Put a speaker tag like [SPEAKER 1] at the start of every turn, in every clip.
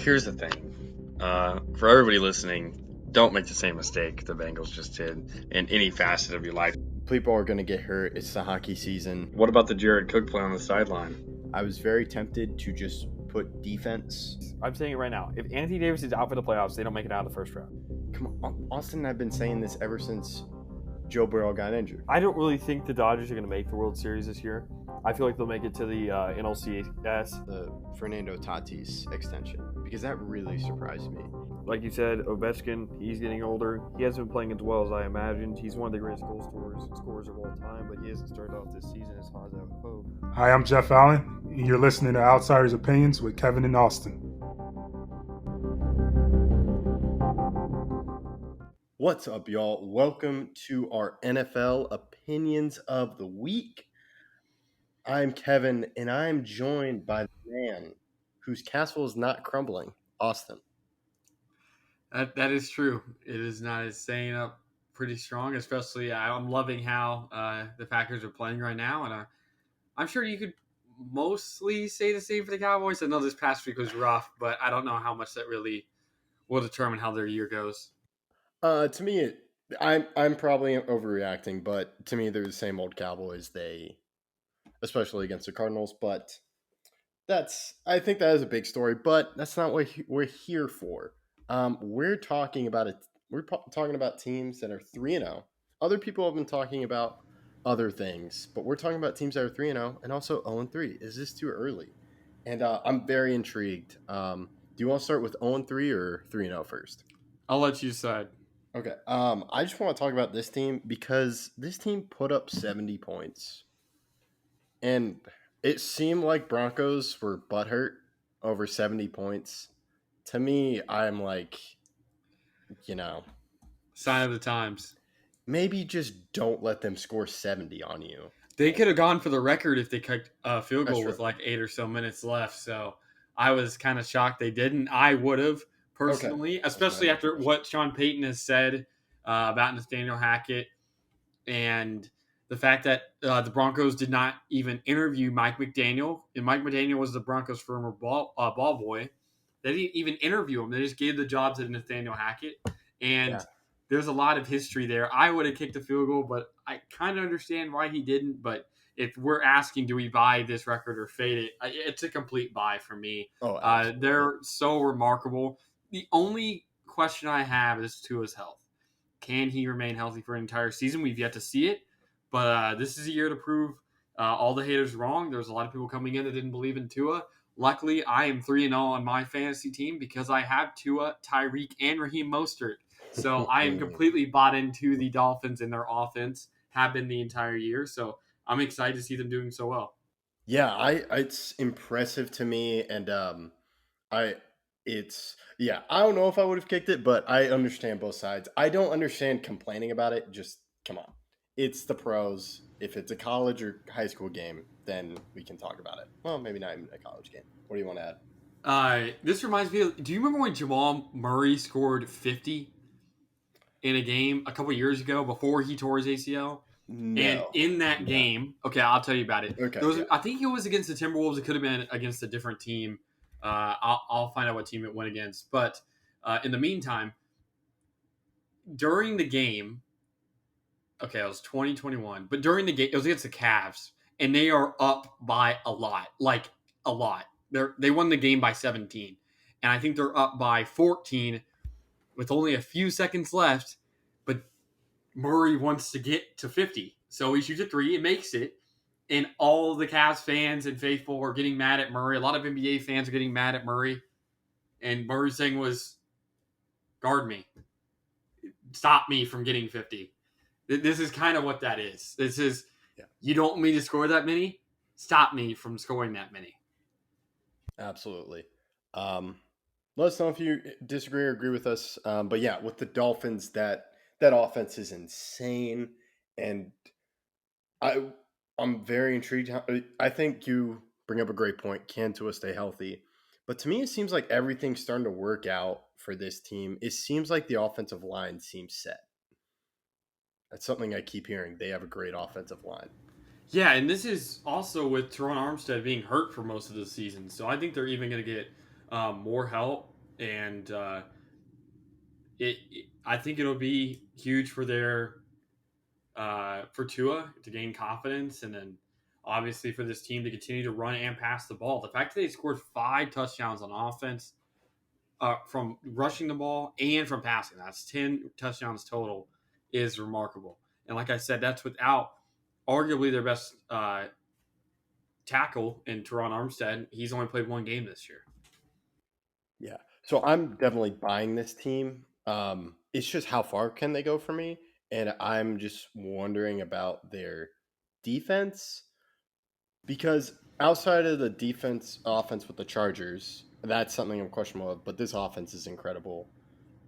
[SPEAKER 1] here's the thing. For everybody listening, don't make the same mistake the Bengals just did in any facet of your life.
[SPEAKER 2] People are going to get hurt. It's the hockey season.
[SPEAKER 1] What about the Jared Cook play on the sideline?
[SPEAKER 2] I was very tempted to just put defense.
[SPEAKER 3] I'm saying it right now. If Anthony Davis is out for the playoffs, they don't make it out of the first round.
[SPEAKER 2] Come on, Austin and I have been saying this ever since Joe Burrow got injured.
[SPEAKER 3] I don't really think the Dodgers are going to make the World Series this year. I feel like they'll make it to the NLCS.
[SPEAKER 2] The Fernando Tatis extension, because that really surprised me.
[SPEAKER 3] Like you said, Ovechkin, he's getting older. He hasn't been playing as well as I imagined. He's one of the greatest goal scorers of all time, but he hasn't started off this season as hot as I would hope.
[SPEAKER 4] Hi, I'm Jeff Allen, and you're listening to Outsiders Opinions with Kevin and Austin.
[SPEAKER 2] What's up, y'all? Welcome to our NFL Opinions of the Week. I'm Kevin, and I'm joined by the man whose castle is not crumbling, Austin.
[SPEAKER 5] That is true. It is not. It's staying up pretty strong, especially I'm loving how the Packers are playing right now. And I'm sure you could mostly say the same for the Cowboys. I know this past week was rough, but I don't know how much that really will determine how their year goes.
[SPEAKER 2] To me, I'm probably overreacting, but to me, they're the same old Cowboys. Especially against the Cardinals, but I think that is a big story. But that's not what we're here for. We're talking about it. We're talking about teams that are 3-0. Other people have been talking about other things, but we're talking about teams that are 3-0 and also 0-3. Is this too early? And I'm very intrigued. Do you want to start with 0-3 or 3-0 first?
[SPEAKER 5] I'll let you decide.
[SPEAKER 2] Okay. I just want to talk about this team because this team put up 70 points. And it seemed like Broncos were butthurt over 70 points. To me, I'm like,
[SPEAKER 5] sign of the times.
[SPEAKER 2] Maybe just don't let them score 70 on you.
[SPEAKER 5] They could have gone for the record if they kicked a field goal with like 8 or so minutes left. So I was kind of shocked they didn't. I would have personally, especially after what Sean Payton has said about Nathaniel Hackett and the fact that the Broncos did not even interview Mike McDaniel, and Mike McDaniel was the Broncos' former ball boy. They didn't even interview him. They just gave the job to Nathaniel Hackett, and there's a lot of history there. I would have kicked the field goal, but I kind of understand why he didn't. But if we're asking, do we buy this record or fade it, it's a complete buy for me. They're so remarkable. The only question I have is Tua's health. Can he remain healthy for an entire season? We've yet to see it. But this is a year to prove all the haters wrong. There's a lot of people coming in that didn't believe in Tua. Luckily, I am 3-0 on my fantasy team because I have Tua, Tyreek, and Raheem Mostert. So I am completely bought into the Dolphins and their offense, have been the entire year. So I'm excited to see them doing so well.
[SPEAKER 2] Yeah, it's impressive to me, and I don't know if I would have kicked it, but I understand both sides. I don't understand complaining about it. Just come on. It's the pros. If it's a college or high school game, then we can talk about it. Well, maybe not even a college game. What do you want to
[SPEAKER 5] add? This reminds me of, do you remember when Jamal Murray scored 50 in a game a couple years ago before he tore his ACL?
[SPEAKER 2] No.
[SPEAKER 5] And in that game, I'll tell you about it.
[SPEAKER 2] Okay.
[SPEAKER 5] I think it was against the Timberwolves. It could have been against a different team. I'll find out what team it went against. But in the meantime, during the game, it was 2021. But during the game, it was against the Cavs, and they are up by a lot, like a lot. They won the game by 17, and I think they're up by 14 with only a few seconds left. But Murray wants to get to 50, so he shoots a three and makes it. And all the Cavs fans and faithful are getting mad at Murray. A lot of NBA fans are getting mad at Murray, and Murray's thing was, "Guard me, stop me from getting 50." This is kind of what that is. This is, you don't want me to score that many? Stop me from scoring that many.
[SPEAKER 2] Absolutely. Let us know if you disagree or agree with us. But yeah, with the Dolphins, that offense is insane. And I'm very intrigued. I think you bring up a great point. Can Tua stay healthy? But to me, it seems like everything's starting to work out for this team. It seems like the offensive line seems set. That's something I keep hearing. They have a great offensive line.
[SPEAKER 5] Yeah, and this is also with Teron Armstead being hurt for most of the season. So I think they're even going to get more help and I think it'll be huge for for Tua to gain confidence, and then obviously for this team to continue to run and pass the ball. The fact that they scored 5 touchdowns on offense from rushing the ball and from passing, that's 10 touchdowns total, is remarkable. And like I said, that's without arguably their best tackle in Teron Armstead. He's only played 1 game this year.
[SPEAKER 2] Yeah. So I'm definitely buying this team. It's just how far can they go for me? And I'm just wondering about their defense because outside of the offense with the Chargers, that's something I'm questionable of. But this offense is incredible.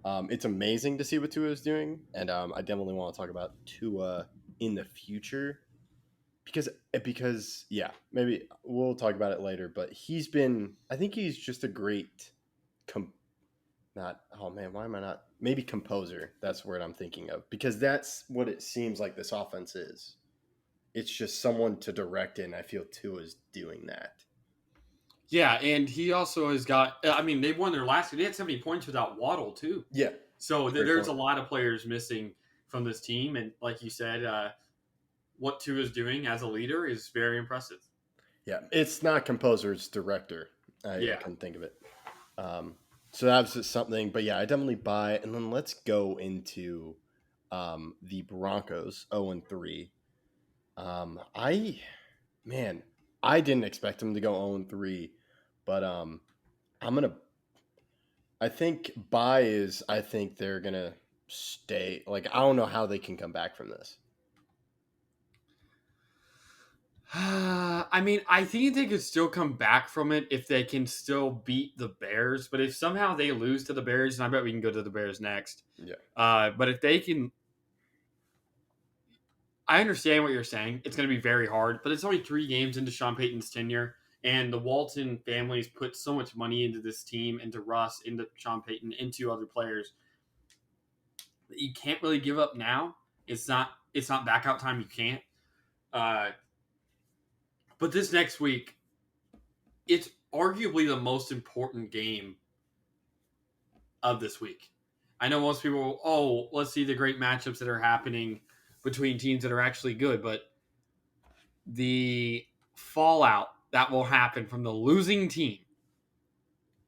[SPEAKER 2] It's amazing to see what Tua is doing, and I definitely want to talk about Tua in the future because yeah, maybe we'll talk about it later. But I think he's just a great not oh man, why am I not maybe composer, that's the word I'm thinking of, because that's what it seems like this offense is. It's just someone to direct it, and I feel Tua is doing that.
[SPEAKER 5] Yeah, and he also has got, I mean, they won their last, they had 70 points without Waddle too.
[SPEAKER 2] Yeah.
[SPEAKER 5] So there's a lot of players missing from this team, and like you said, what Tua is doing as a leader is very impressive.
[SPEAKER 2] Yeah, it's not composer, it's director. I couldn't think of it. So that's just something, but yeah, I definitely buy it. And then let's go into the Broncos 0-3. I didn't expect them to go 0-3, but I think I think they're gonna stay. Like, I don't know how they can come back from this.
[SPEAKER 5] I mean, I think they could still come back from it if they can still beat the Bears. But if somehow they lose to the Bears, and I bet we can go to the Bears next.
[SPEAKER 2] Yeah.
[SPEAKER 5] But if they can, I understand what you're saying. It's going to be very hard, but it's only 3 games into Sean Payton's tenure, and the Walton family's put so much money into this team, into Russ, into Sean Payton, into other players that you can't really give up now. It's not back out time. You can't. But this next week, it's arguably the most important game of this week. I know most people, let's see the great matchups that are happening between teams that are actually good, but the fallout that will happen from the losing team,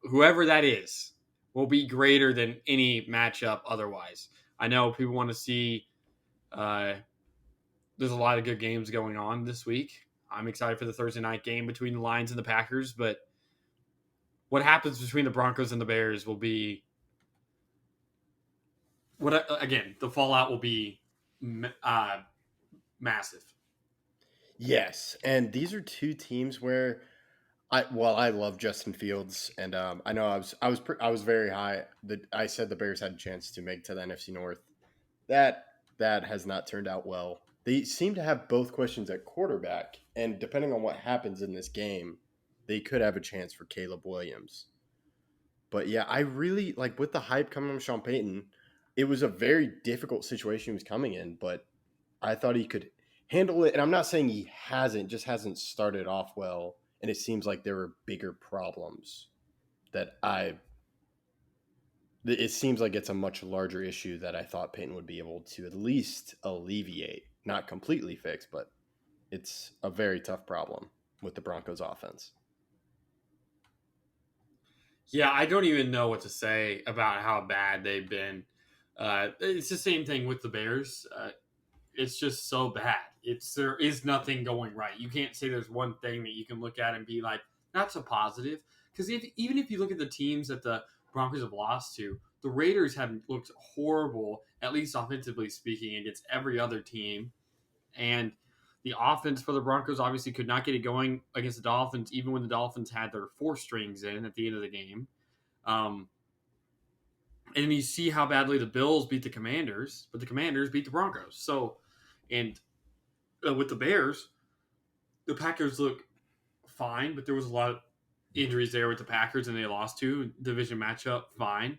[SPEAKER 5] whoever that is, will be greater than any matchup otherwise. I know people want to see there's a lot of good games going on this week. I'm excited for the Thursday night game between the Lions and the Packers, but what happens between the Broncos and the Bears will be the fallout will be massive.
[SPEAKER 2] Yes, and these are 2 teams where I love Justin Fields, and I know I was very high. I said the Bears had a chance to make to the NFC North. That has not turned out well. They seem to have both questions at quarterback, and depending on what happens in this game, they could have a chance for Caleb Williams. But yeah, I really like with the hype coming from Sean Payton. It was a very difficult situation he was coming in, but I thought he could handle it. And I'm not saying he hasn't started off well. And it seems like there were bigger problems it seems like it's a much larger issue that I thought Payton would be able to at least alleviate, not completely fix, but it's a very tough problem with the Broncos offense.
[SPEAKER 5] Yeah, I don't even know what to say about how bad they've been. It's the same thing with the Bears. It's just so bad. There is nothing going right. You can't say there's one thing that you can look at and be like, that's a positive. Because even if you look at the teams that the Broncos have lost to, the Raiders have looked horrible, at least offensively speaking, against every other team. And the offense for the Broncos obviously could not get it going against the Dolphins, even when the Dolphins had their 4 strings in at the end of the game. And you see how badly the Bills beat the Commanders, but the Commanders beat the Broncos. So, and with the Bears, the Packers look fine, but there was a lot of injuries there with the Packers, and they lost 2 division matchup, fine.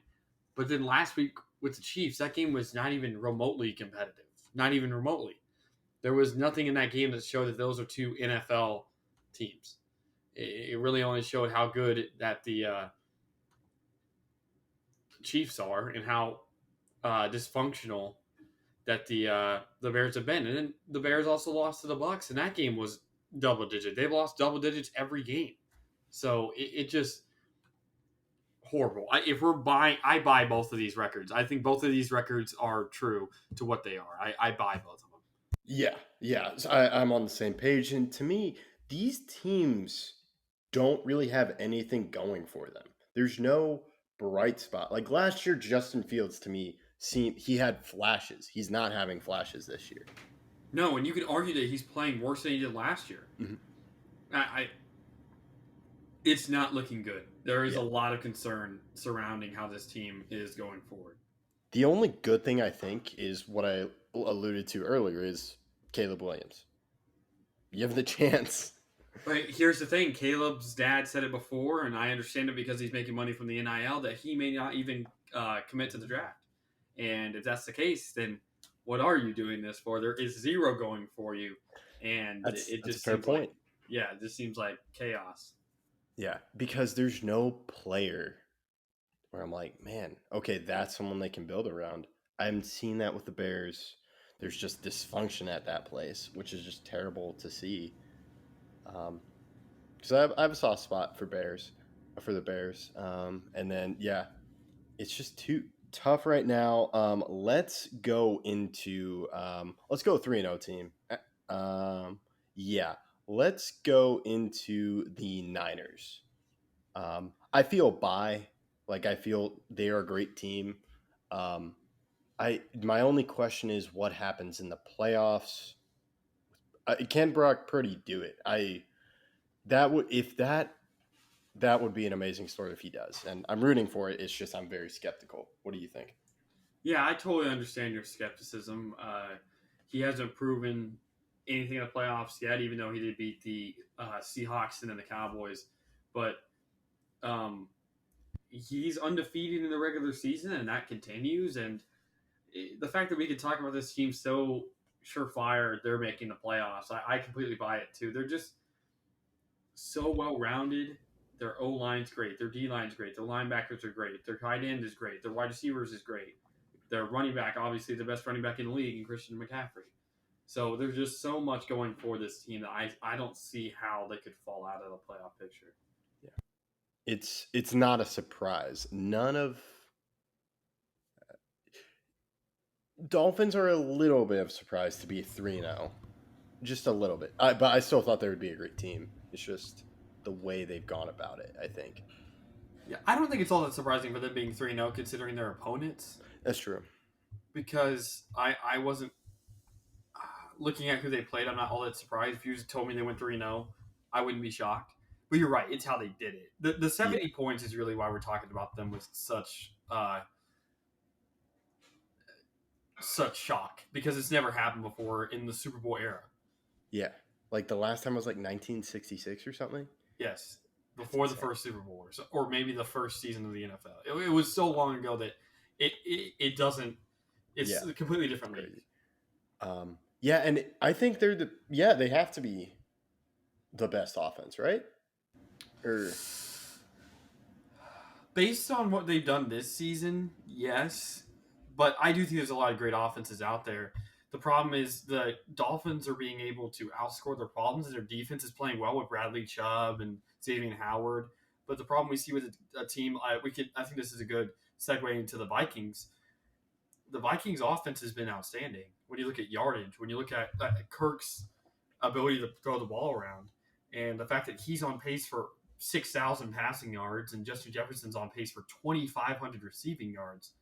[SPEAKER 5] But then last week with the Chiefs, that game was not even remotely competitive. Not even remotely. There was nothing in that game that showed that those are 2 NFL teams. It really only showed how good that the Chiefs are and how dysfunctional that the Bears have been. And then the Bears also lost to the Bucks, and that game was double digit. They've lost double digits every game, so it just horrible. If we're buying, I buy both of these records. I think both of these records are true to what they are. I buy both of them.
[SPEAKER 2] Yeah. So I'm on the same page. And to me, these teams don't really have anything going for them. There's no bright spot. Like last year, Justin Fields to me seemed he had flashes. He's not having flashes this year.
[SPEAKER 5] No, and you could argue that he's playing worse than he did last year.
[SPEAKER 2] Mm-hmm.
[SPEAKER 5] It's not looking good. There is a lot of concern surrounding how this team is going forward.
[SPEAKER 2] The only good thing I think is what I alluded to earlier is Caleb Williams. You have the chance.
[SPEAKER 5] But here's the thing. Caleb's dad said it before, and I understand it because he's making money from the NIL, that he may not even commit to the draft. And if that's the case, then what are you doing this for? There is zero going for you. And
[SPEAKER 2] That's
[SPEAKER 5] it just
[SPEAKER 2] a fair
[SPEAKER 5] seems
[SPEAKER 2] point.
[SPEAKER 5] like, it just seems like chaos.
[SPEAKER 2] Yeah, because there's no player where I'm like, man, okay, that's someone they can build around. I haven't seen that with the Bears. There's just dysfunction at that place, which is just terrible to see. Because I have a soft spot for the Bears. And then, it's just too tough right now. Let's go 3-0 team. Let's go into the Niners. I feel I feel they are a great team. My only question is what happens in the playoffs. Can Brock Purdy do it? That would be an amazing story if he does, and I'm rooting for it. It's just I'm very skeptical. What do you think?
[SPEAKER 5] Yeah, I totally understand your skepticism. He hasn't proven anything in the playoffs yet, even though he did beat the Seahawks and then the Cowboys. But he's undefeated in the regular season, and that continues. And the fact that we can talk about this team so surefire, they're making the playoffs, I completely buy it too. They're just so well-rounded. Their O-line's great. Their D-line's great. Their linebackers are great. Their tight end is great. Their wide receivers is great. Their running back, obviously the best running back in the league, in Christian McCaffrey. So there's just so much going for this team that I don't see how they could fall out of the playoff picture.
[SPEAKER 2] Yeah, it's not a surprise. None of Dolphins are a little bit of a surprise to be 3-0, just a little bit. But I still thought they would be a great team. It's just the way they've gone about it, I think.
[SPEAKER 5] Yeah, I don't think it's all that surprising for them being 3-0 considering their opponents.
[SPEAKER 2] That's true.
[SPEAKER 5] Because I wasn't looking at who they played. I'm not all that surprised. If you just told me they went 3-0, I wouldn't be shocked. But you're right. It's how they did it. The 70 points is really why we're talking about them with such shock, because it's never happened before in the Super Bowl era.
[SPEAKER 2] Yeah. Like the last time was like 1966 or something?
[SPEAKER 5] Yes. Before the first Super Bowl, or maybe the first season of the NFL. It was so long ago that it doesn't. It's a completely different league.
[SPEAKER 2] And I think they have to be the best offense, right? Or
[SPEAKER 5] based on what they've done this season, yes. But I do think there's a lot of great offenses out there. The problem is the Dolphins are being able to outscore their problems, and their defense is playing well with Bradley Chubb and Xavier Howard. But the problem we see with a team, I think this is a good segue into the Vikings. The Vikings offense has been outstanding. When you look at yardage, when you look at Kirk's ability to throw the ball around, and the fact that he's on pace for 6,000 passing yards and Justin Jefferson's on pace for 2,500 receiving yards,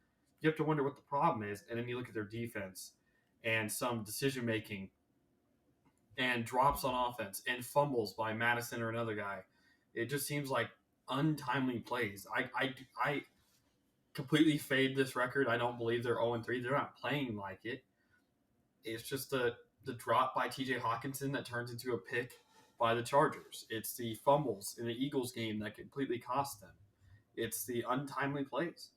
[SPEAKER 5] you have to wonder what the problem is. And then you look at their defense and some decision making and drops on offense and fumbles by Madison or another guy. It just seems like untimely plays. I completely fade this record. I don't believe they're 0-3. They're not playing like it. It's just the drop by TJ Hawkinson that turns into a pick by the Chargers. It's the fumbles in the Eagles game that completely cost them. It's the untimely plays.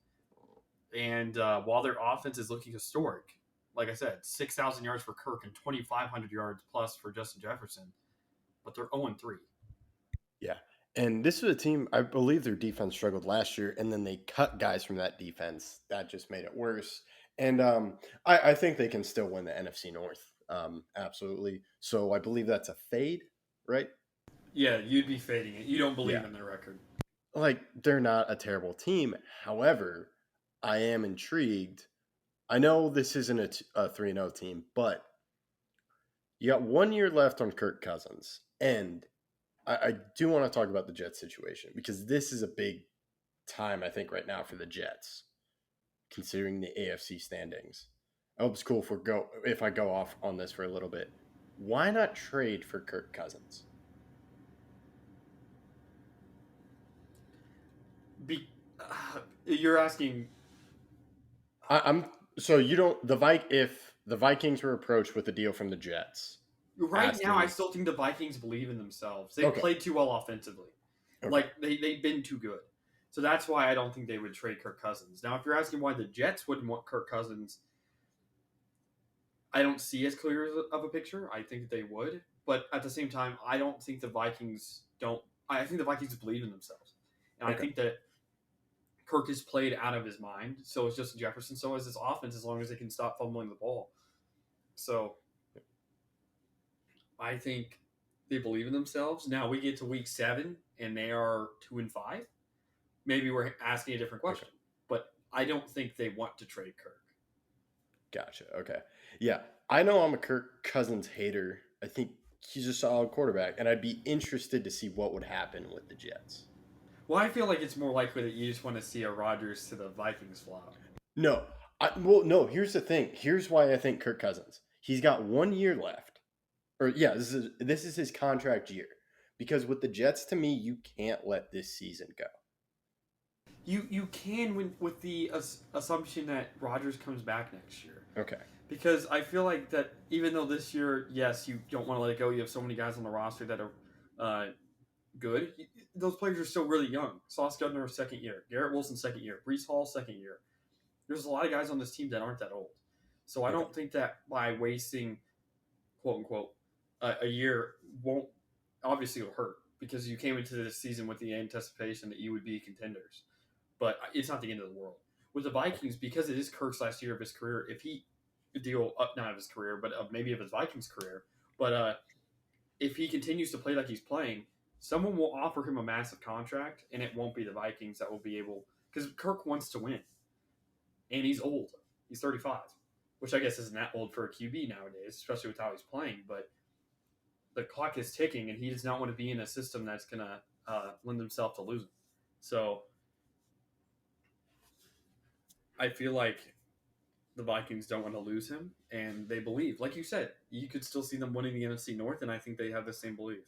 [SPEAKER 5] And while their offense is looking historic, like I said, 6,000 yards for Kirk and 2,500 yards plus for Justin Jefferson, but they're 0-3.
[SPEAKER 2] Yeah, And this was a team, I believe their defense struggled last year, and then they cut guys from that defense. That just made it worse. And I think they can still win the NFC North. Absolutely. So I believe that's a fade, right?
[SPEAKER 5] Yeah, you'd be fading it. You don't believe
[SPEAKER 2] Yeah.
[SPEAKER 5] in their record.
[SPEAKER 2] Like, they're not a terrible team. However, I am intrigued. I know this isn't a 3-0 team, but you got 1 year left on Kirk Cousins. And I do want to talk about the Jets situation because this is a big time, I think, right now for the Jets, considering the AFC standings. I hope it's cool if I go off on this for a little bit. Why not trade for Kirk Cousins?
[SPEAKER 5] You're asking.
[SPEAKER 2] I'm so you don't if the Vikings were approached with a deal from the Jets.
[SPEAKER 5] Right now, I still think the Vikings believe in themselves. They played too well offensively.
[SPEAKER 2] Okay.
[SPEAKER 5] Like, they've been too good. So that's why I don't think they would trade Kirk Cousins. Now, if you're asking why the Jets wouldn't want Kirk Cousins, I don't see as clear of a picture. I think that they would. But at the same time, I don't think the Vikings don't. I think the Vikings believe in themselves. And I think that Kirk is played out of his mind. So is Justin Jefferson. So is his offense, as long as they can stop fumbling the ball. So I think they believe in themselves. Now we get to week 7 and they are 2-5. Maybe we're asking a different question, but I don't think they want to trade Kirk.
[SPEAKER 2] Gotcha. Okay. Yeah, I know I'm a Kirk Cousins hater. I think he's a solid quarterback, and I'd be interested to see what would happen with the Jets.
[SPEAKER 5] Well, I feel like it's more likely that you just want to see a Rodgers to the Vikings flop.
[SPEAKER 2] No. No, here's the thing. Here's why I think Kirk Cousins. He's got 1 year left. This is his contract year. Because with the Jets, to me, you can't let this season go.
[SPEAKER 5] You can with the assumption that Rodgers comes back next year.
[SPEAKER 2] Okay.
[SPEAKER 5] Because I feel like that even though this year, yes, you don't want to let it go. You have so many guys on the roster that are good. Those players are still really young. Sauce Gardner, second year. Garrett Wilson, second year. Breece Hall, second year. There's a lot of guys on this team that aren't that old. So I don't think that by wasting, quote unquote, a year won't obviously will hurt because you came into this season with the anticipation that you would be contenders. But it's not the end of the world. With the Vikings, because it is Kirk's last year of his career, if he not of his career, but maybe of his Vikings career, but if he continues to play like he's playing, someone will offer him a massive contract, and it won't be the Vikings that will be able, because Kirk wants to win, and he's old. He's 35, which I guess isn't that old for a QB nowadays, especially with how he's playing. But the clock is ticking, and he does not want to be in a system that's going to lend himself to losing. So I feel like the Vikings don't want to lose him, and they believe, like you said, you could still see them winning the NFC North, and I think they have the same belief.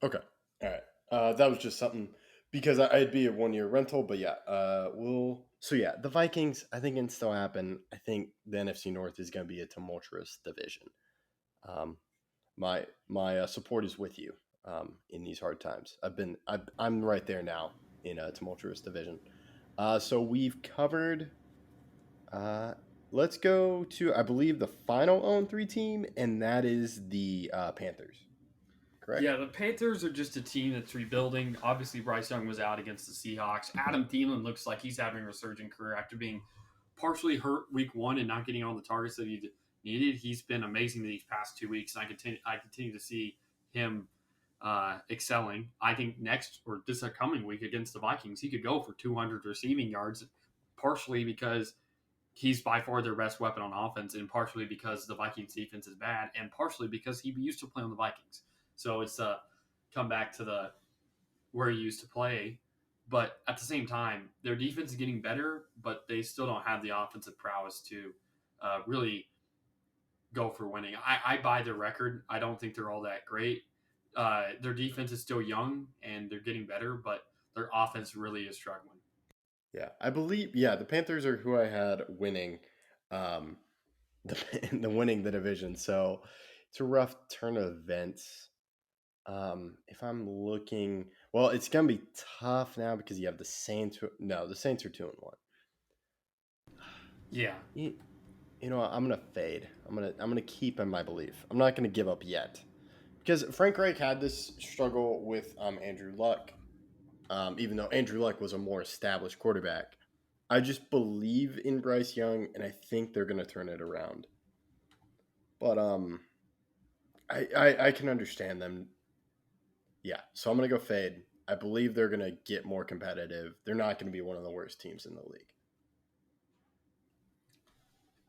[SPEAKER 2] Okay. All right. That was just something because I'd be a 1 year rental, but yeah, the Vikings, I think, can still happen. I think the NFC North is going to be a tumultuous division. My support is with you in these hard times. I'm right there now in a tumultuous division. So we've covered. Let's go to, I believe, the final 0-3 team, and that is the Panthers. Correct?
[SPEAKER 5] Yeah, the Panthers are just a team that's rebuilding. Obviously, Bryce Young was out against the Seahawks. Adam Thielen looks like he's having a resurgent career after being partially hurt week 1 and not getting all the targets that he needed. He's been amazing these past 2 weeks, and I continue to see him excelling. I think this upcoming week against the Vikings, he could go for 200 receiving yards, partially because he's by far their best weapon on offense, and partially because the Vikings defense is bad, and partially because he used to play on the Vikings. So it's come back to where he used to play. But at the same time, their defense is getting better, but they still don't have the offensive prowess to really go for winning. I buy their record. I don't think they're all that great. Their defense is still young, and they're getting better, but their offense really is struggling.
[SPEAKER 2] Yeah, I believe. Yeah, the Panthers are who I had winning, winning the division. So it's a rough turn of events. If I'm looking, well, it's gonna be tough now because you have the Saints. No, the Saints are 2-1.
[SPEAKER 5] Yeah.
[SPEAKER 2] You know what? I'm gonna fade. I'm gonna keep in my belief. I'm not gonna give up yet because Frank Reich had this struggle with Andrew Luck. even though Andrew Luck was a more established quarterback. I just believe in Bryce Young, and I think they're going to turn it around. But I can understand them. Yeah, so I'm going to go Fade. I believe they're going to get more competitive. They're not going to be one of the worst teams in the league.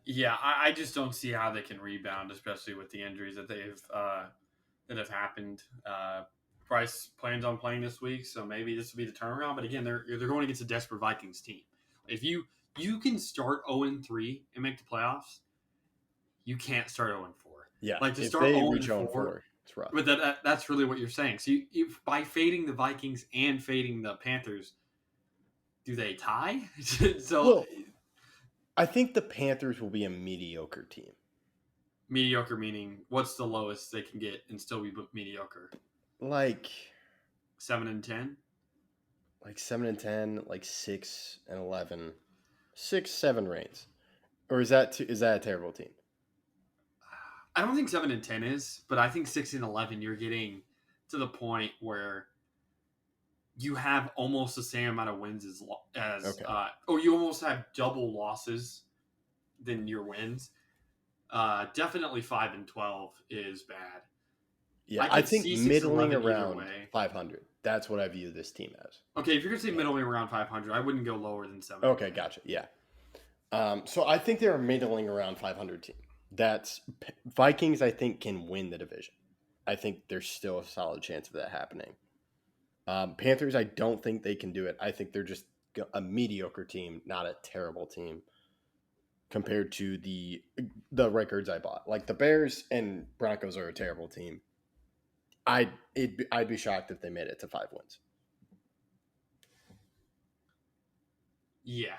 [SPEAKER 5] Yeah, I just don't see how they can rebound, especially with the injuries that that have happened. Bryce plans on playing this week, so maybe this will be the turnaround. But again, they're going against a desperate Vikings team. If you can start 0-3 and make the playoffs, you can't start 0-4.
[SPEAKER 2] Yeah,
[SPEAKER 5] like to
[SPEAKER 2] if
[SPEAKER 5] start
[SPEAKER 2] they
[SPEAKER 5] 0-4,
[SPEAKER 2] reach 0-4, it's rough.
[SPEAKER 5] But that's really what you're saying. So by fading the Vikings and fading the Panthers, do they tie? So
[SPEAKER 2] well, I think the Panthers will be a mediocre team.
[SPEAKER 5] Mediocre meaning what's the lowest they can get and still be mediocre?
[SPEAKER 2] Like
[SPEAKER 5] 7-10.
[SPEAKER 2] Like 7-10, like 6-11, 6-7 reigns, or is that a terrible team?
[SPEAKER 5] I don't think 7-10 is, but I think 6-11 you're getting to the point where you have almost the same amount of wins as
[SPEAKER 2] Okay.
[SPEAKER 5] Or you almost have double losses than your wins. Definitely 5-12 is bad.
[SPEAKER 2] Yeah, I think middling around 500. That's what I view this team as.
[SPEAKER 5] Okay, if you're gonna say middling around 500, I wouldn't go lower than 7.
[SPEAKER 2] Okay, gotcha. Yeah. So I think they're a middling around 500 team. That's Vikings. I think can win the division. I think there's still a solid chance of that happening. Panthers, I don't think they can do it. I think they're just a mediocre team, not a terrible team compared to the records I bought. Like the Bears and Broncos are a terrible team. I'd be shocked if they made it to 5 wins.
[SPEAKER 5] Yeah,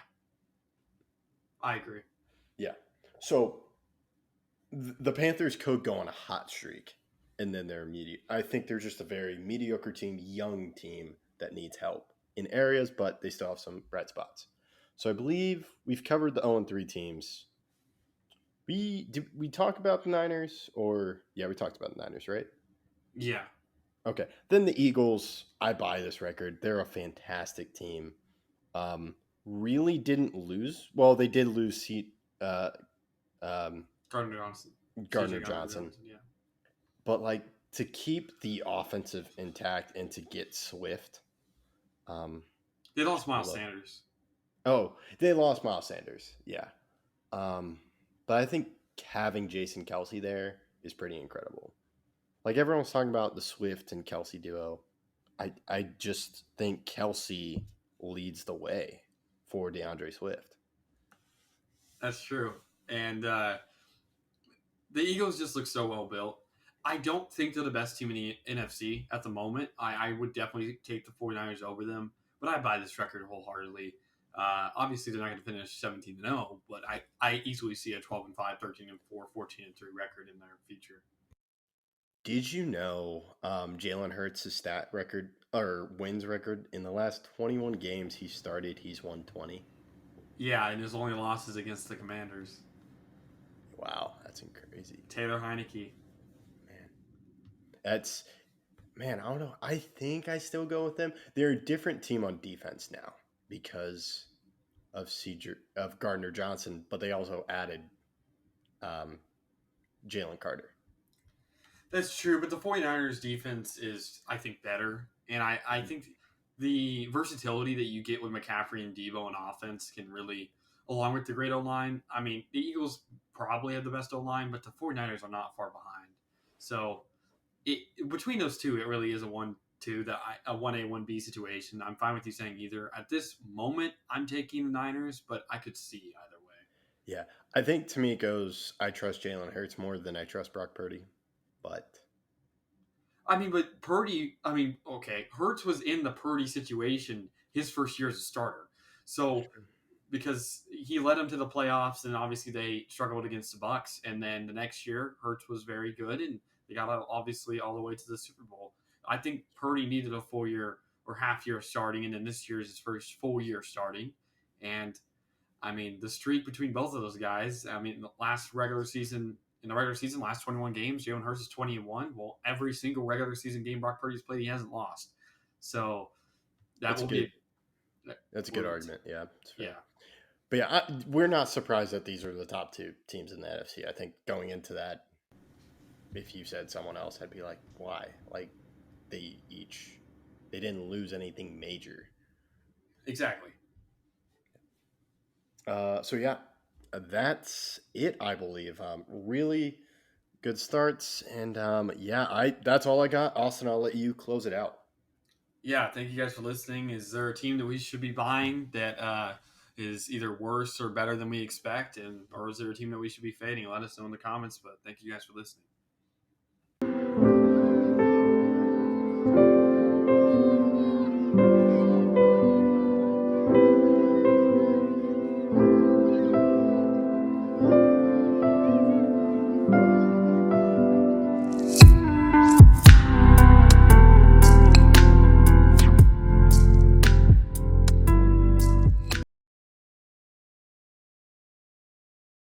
[SPEAKER 5] I agree.
[SPEAKER 2] Yeah. So the Panthers could go on a hot streak, and then they're I think they're just a very mediocre team, young team that needs help in areas, but they still have some bright spots. So I believe we've covered the 0-3 teams. Did we talk about the Niners? We talked about the Niners, right?
[SPEAKER 5] Yeah.
[SPEAKER 2] Okay. Then the Eagles, I buy this record. They're a fantastic team. Really didn't lose. Well, they did lose
[SPEAKER 5] Gardner Johnson.
[SPEAKER 2] Gardner Johnson. Yeah. But to keep the offensive intact and to get Swift.
[SPEAKER 5] They lost Miles Sanders.
[SPEAKER 2] Oh, they lost Miles Sanders. Yeah. But I think having Jason Kelce there is pretty incredible. Like everyone's talking about the Swift and Kelce duo. I just think Kelce leads the way for DeAndre Swift.
[SPEAKER 5] That's true. And the Eagles just look so well built. I don't think they're the best team in the NFC at the moment. I would definitely take the 49ers over them, but I buy this record wholeheartedly. Obviously, they're not going to finish 17-0, but I easily see a 12-5, 13-4, 14-3 record in their future.
[SPEAKER 2] Did you know Jalen Hurts' stat record or wins record in the last 21 games he started, he's won 20?
[SPEAKER 5] Yeah, and his only losses against the Commanders.
[SPEAKER 2] Wow, that's crazy.
[SPEAKER 5] Taylor Heineke.
[SPEAKER 2] I don't know. I think I still go with them. They're a different team on defense now because of Gardner Johnson, but they also added Jalen Carter.
[SPEAKER 5] That's true, but the 49ers defense is, I think, better. And I think the versatility that you get with McCaffrey and Debo on offense can really, along with the great O-line, I mean, the Eagles probably have the best O-line, but the 49ers are not far behind. So between those two, it really is a 1-2, a 1A, 1B situation. I'm fine with you saying either. At this moment, I'm taking the Niners, but I could see either way.
[SPEAKER 2] Yeah, I think to me it goes, I trust Jalen Hurts more than I trust Brock Purdy. But
[SPEAKER 5] Purdy, okay, Hurts was in the Purdy situation his first year as a starter. So because he led them to the playoffs, and obviously they struggled against the Bucs, and then the next year Hurts was very good, and they got obviously all the way to the Super Bowl. I think Purdy needed a full year or half year starting, and then this year is his first full year starting. And the streak between both of those guys, the last regular season. In the regular season, last 21 games, Jalen Hurts is 20-1. Well, every single regular season game Brock Purdy's played, he hasn't lost. So That will be.
[SPEAKER 2] That's a good argument. Yeah.
[SPEAKER 5] Yeah.
[SPEAKER 2] But yeah, we're not surprised that these are the top two teams in the NFC. I think going into that, if you said someone else, I'd be like, why? Like, they didn't lose anything major.
[SPEAKER 5] Exactly.
[SPEAKER 2] So yeah, that's it. I believe. Really good starts, and that's all I got. Austin, I'll let you close it out.
[SPEAKER 5] Yeah, thank you guys for listening. Is there a team that we should be buying that is either worse or better than we expect, or is there a team that we should be fading? Let us know in the comments. But thank you guys for listening.